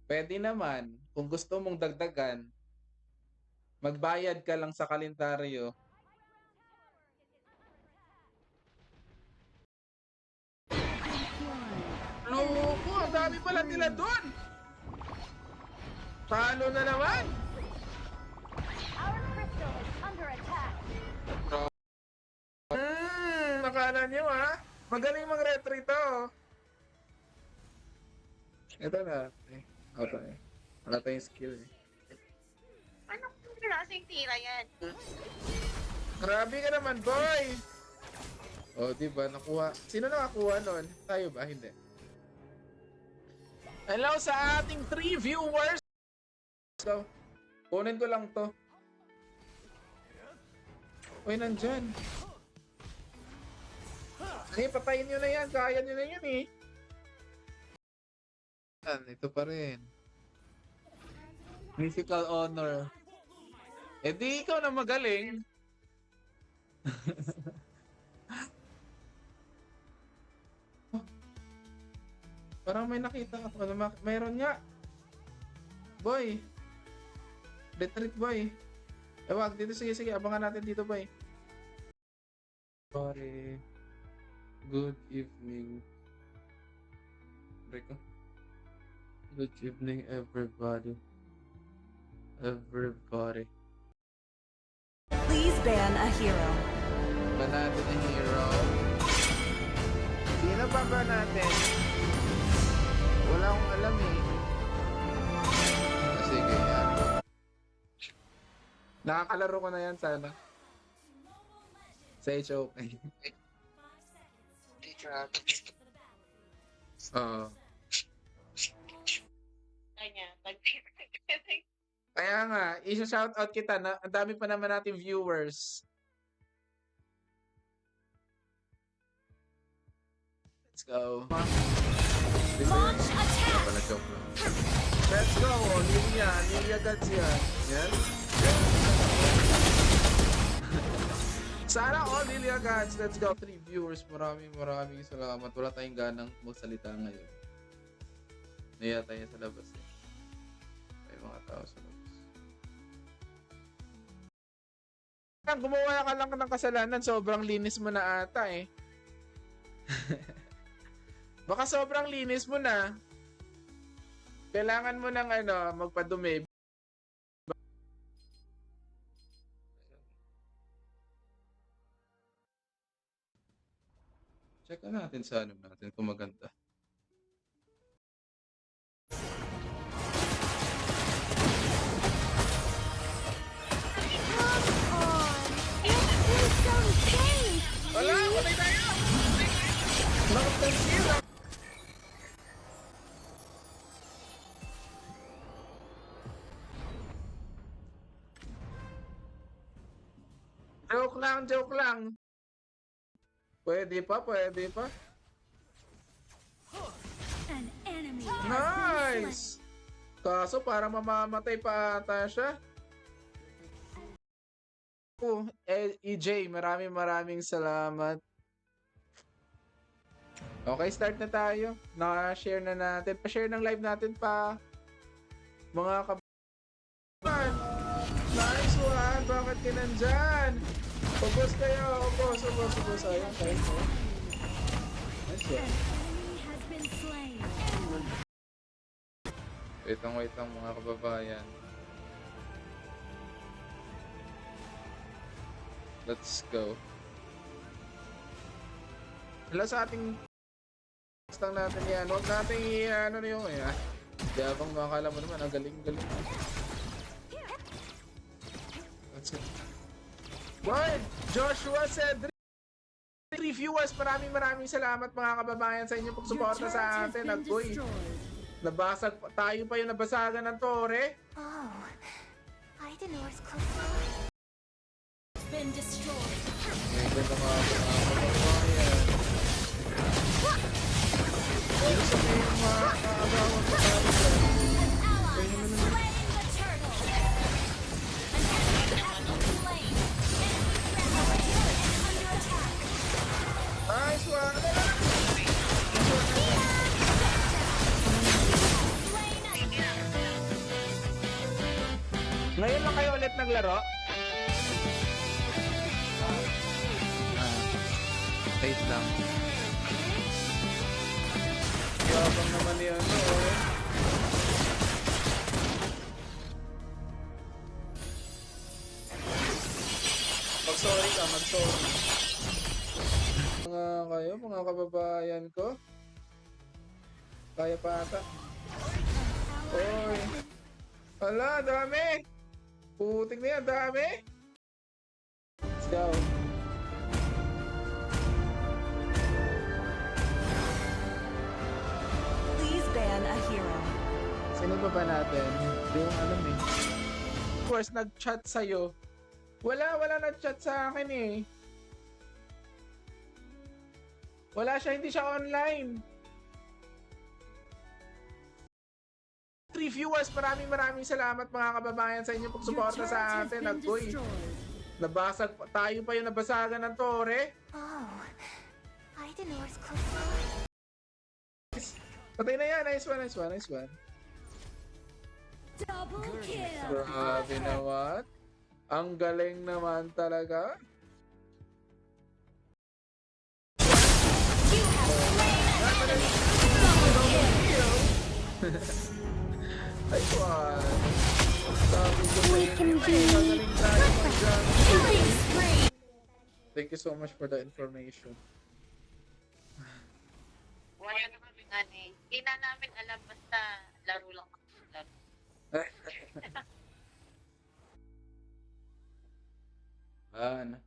Pwede naman, kung gusto mong dagdagan, magbayad ka lang sa kalendaryo. Loko, ang dami pala nila doon. Talo na naman. Our crystal is under attack. Nakala niyo magaling mag-retreat to. Ito na. Wala tayong skill eh. Ano kung klaseng tira yan? Grabe ka naman, boy! Oh, di ba? Nakuha. Sino nakakuha nun? Tayo ba? Hindi. Hello sa ating 3 viewers! So, kunin ko lang to. Uy, nandyan. Ay, patayin nyo na yan. Kaya nyo na yan eh. Ito pa rin. Mythical honor. Eh di ikaw na magaling. Parang may nakita ako. Mayroon nga. Boy. Retreat boy. Wag dito. Sige. Abangan natin dito boy. Sorry. Good evening. Break ko. Good evening everybody. Please ban a hero. Ba natin ang hero? Sino ba natin? Wala akong alam eh. Sige yan. Nakakalaro ko na yan sana. Sa HOK. Oo. Kaya nga, isa-shoutout kita na ang dami pa naman natin viewers. Let's go. Launch attack! Pala joke lang. Let's go! Lilia Gods yan. Yan. Sana all Lilia Gods. Let's go. 3 viewers. Maraming salamat. Wala tayong ganang magsalita ngayon. Naya tayo sa labas eh. May mga tao sa labas. Gumawa ka lang ng kasalanan, sobrang linis mo na ata eh. Baka sobrang linis mo na. Kailangan mo ng magpadumi. Check natin sa natin kung maganda. Wala! Wala tayo! Nakapagsil! Joke lang. Pwede pa. An enemy Nice! Kaso parang mamamatay pa ata siya. EJ, maraming salamat. Okay, start na tayo. Naka-share na natin. Pa-share ng live natin pa. Mga kabayan. Nice one! Bakit ka nandyan? Ubos kayo! Ubos! Ayun, kayo. Nice one. enemy has been slain. Wait lang mga kababayan. Let's go. Hello sa ating lang natin yan. Huwag natin ano na yung Yabang makakala mo naman, ang galing. That's it. Boy, Joshua Cedric. 3 viewers, maraming salamat mga kababayan sa inyong pagsuporta sa atin. At boy, nabasag tayo pa yung nabasagan ng tore. Oh, Idanor's close. Been destroyed. May ganda mga kababayan. Pero sa may mga kaagawan pa tayo dyan. Ally has slain the turtle. An enemy has been slain. Enemy turret is under attack. Nice one! Slain an Ngayon lang kayo ulit naglaro? Wait lang. Yabang naman yan, oh. Mag-sorry ka, mag-sorry. Mga kababayan ko. Kaya pa ata. Oy. Hala, dami. Putik na yan, dami. Let's go. Please ban a hero. Sino ba natin? Hindi ko alam eh. Of course, nag-chat sa'yo. Wala nag-chat sa akin eh. Wala siya, hindi siya online. 3 viewers, maraming salamat mga kababayan sa inyong pagsuporta sa atin. At boy, nabasag pa, tayo pa yung nabasagan ng tore. Oh, Aidenor's close. Patay na yan, nice one. Double kill. Grabe naman. Ang galing naman talaga. You have slain an enemy. Double kill. Nice one. Sabi ko We can be magaling tayo mag-jump. Killing spree. Thank you so much for the information. Wala naman yung ano eh. Hindi na namin alam basta laro lang. Laro. Ano?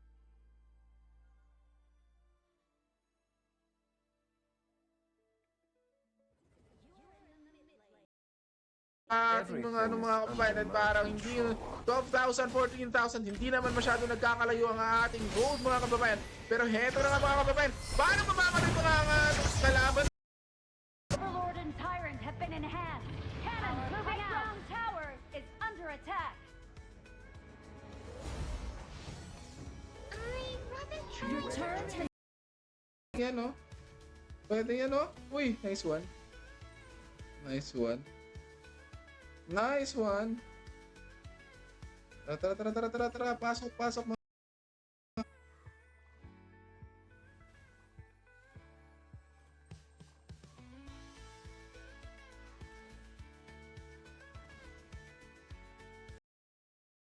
Ating mga kababayan, parang hindi 12,000, 14,000, hindi naman masyado nagkakalayo ang ating gold mga kababayan. Pero heto na nga mga kababayan, paano mamamatay ko nga ang ating kalaban? Overlord and Tyrant have been enhanced. Cannon moving out. Tower is under attack. Your turret has Yan o. Pwede yan o. Uy, nice one. Nice one. Nice one. Tara. Pasok.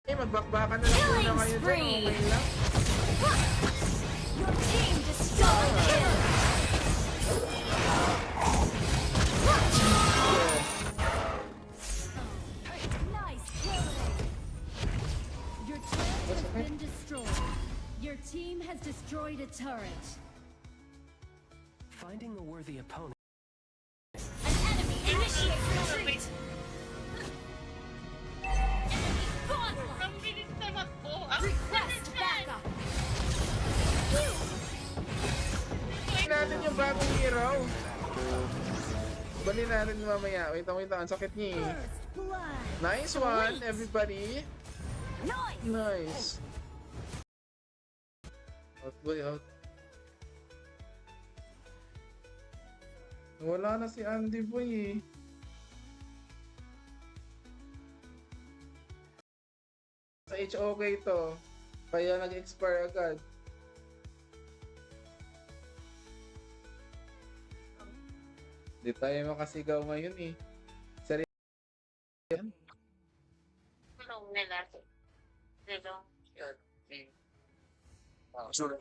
Magbakbakan na lang muna Killing kayo dyan. spree. Okay lang. your team destroyed. Kill. Nice killing. Your turret has been destroyed. Your team has destroyed a turret. Finding a worthy opponent. An enemy initiates retreat. Enemy godlike. Ang bilis naman po. Request backup. Balik natin yung bagong hero. Balik natin mamaya. Wait, ang sakit niya eh. First blood. Nice one, everybody. Nice. Nice. Out boy, out. Wala na si Andy boy eh. Sa HOK to. Kaya nag-expire agad. Di tayo makasigaw ngayon eh. Sarili yan. Tulong nila. Tulong. Sure.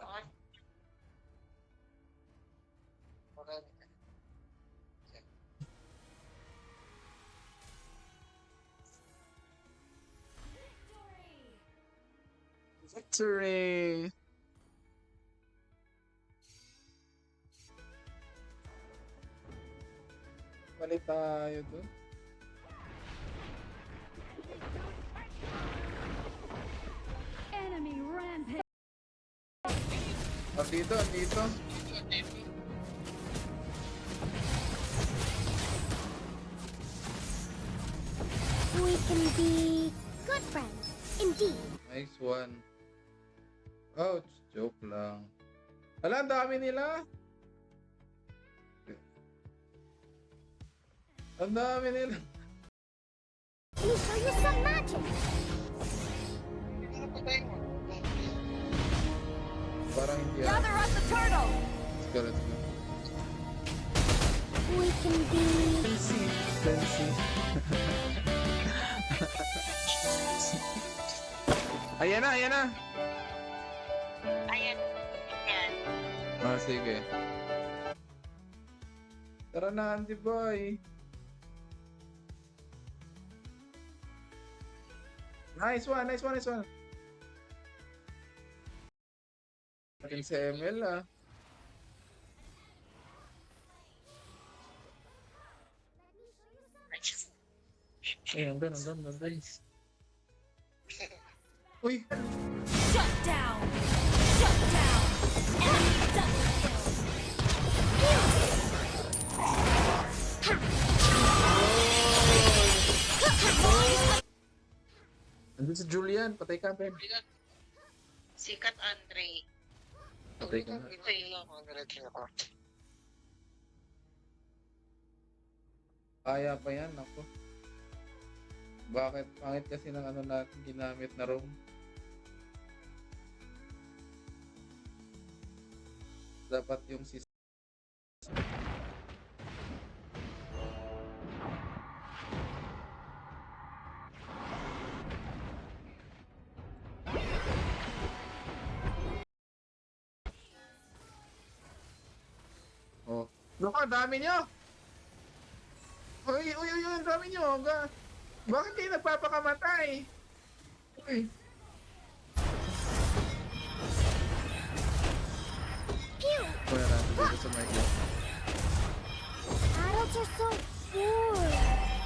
Victory! Balik tayo dun. Enemy rampage. Andito. We can be good friends, indeed. Nice one. Ouch, joke lang. Hala, ang dami nila. Ang dami nila. Let me show you some magic. Parang hindi Gather up the turtle! Let's go, let's go. We can be... Fancy. Ayan na, ayan na. Ayan. Ayan. Ah, sige. Tara na, Andy boy. Nice one, nice one, nice one. Akin si ML ah. Eh, andun. Uy! Shut down! Shut down! Enemy double kill! Andun si Julian, patay ka, Ben. Sikat Andre. Patay ka na. Kaya pa yan, ako. Bakit? Pangit kasi ng ano natin ginamit na room. Dapat yung si Oh. Baka, dami nyo! Uy, ang dami nyo! Bakit kayo nagpapakamatay? Uy. Kuya natin dito sa mic. Adults are so bored.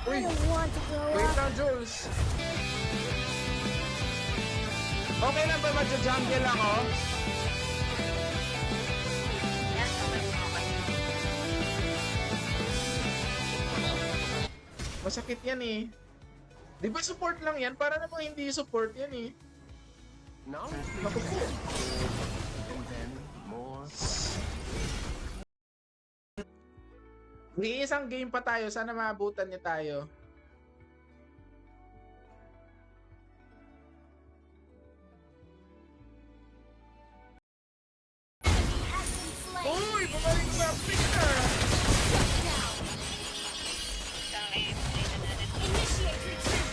Uy! I don't want to grow Wait up. lang, Jules! Okay lang ba magja-jungle ako? Yan, okay. Masakit yan eh. Di ba support lang yan? Para namang hindi support yan eh. Now Naku po. and then more. May isang game pa tayo. Sana maabutan niya tayo. Uy! Bumalik ba? Picture! Initiate retreat!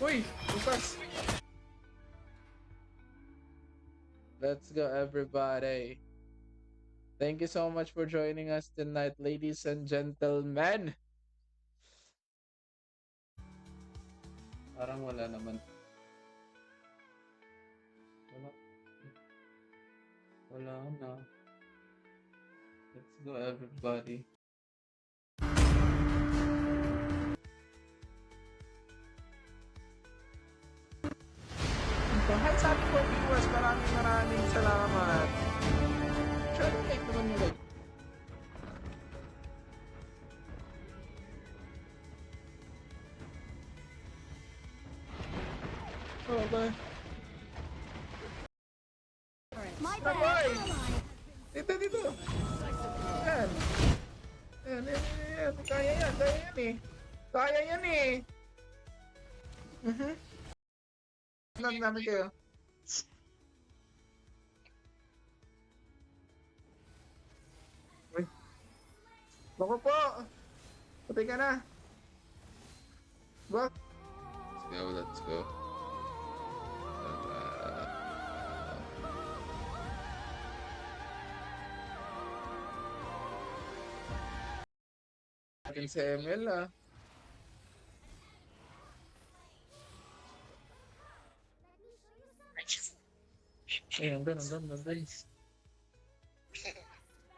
Uy! Bukas! Let's go everybody. Thank you so much for joining us tonight, ladies and gentlemen. Parang wala naman. Wala na. Let's go everybody. Hi sa ating mga viewers, maraming salamat. Try to like naman yung like. Oh, bye. My Bye. bad. Dito. Yan. Yan. Kaya yan eh. Kaya yan eh. Tignan namin kayo. Uy. Bako po. Patay ka na. Bak. Let's go. Akin si ML ah. Eh, andun.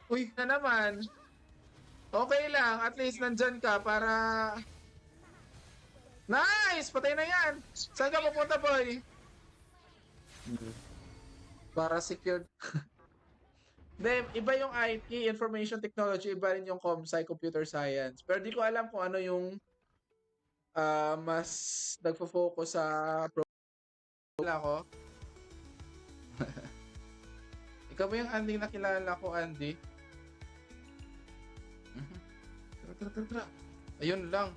Uy, na naman. Okay lang, at least nandyan ka para... Nice! Patay na yan! Saan ka pupunta, boy? Para secured. Then, iba yung IT, Information Technology, iba rin yung ComSci, Computer Science. Pero di ko alam kung ano yung mas nagfo-focus sa wala ko. Ikaw ba yung Andy nakilala ko, Andy? Tara. Ayun lang.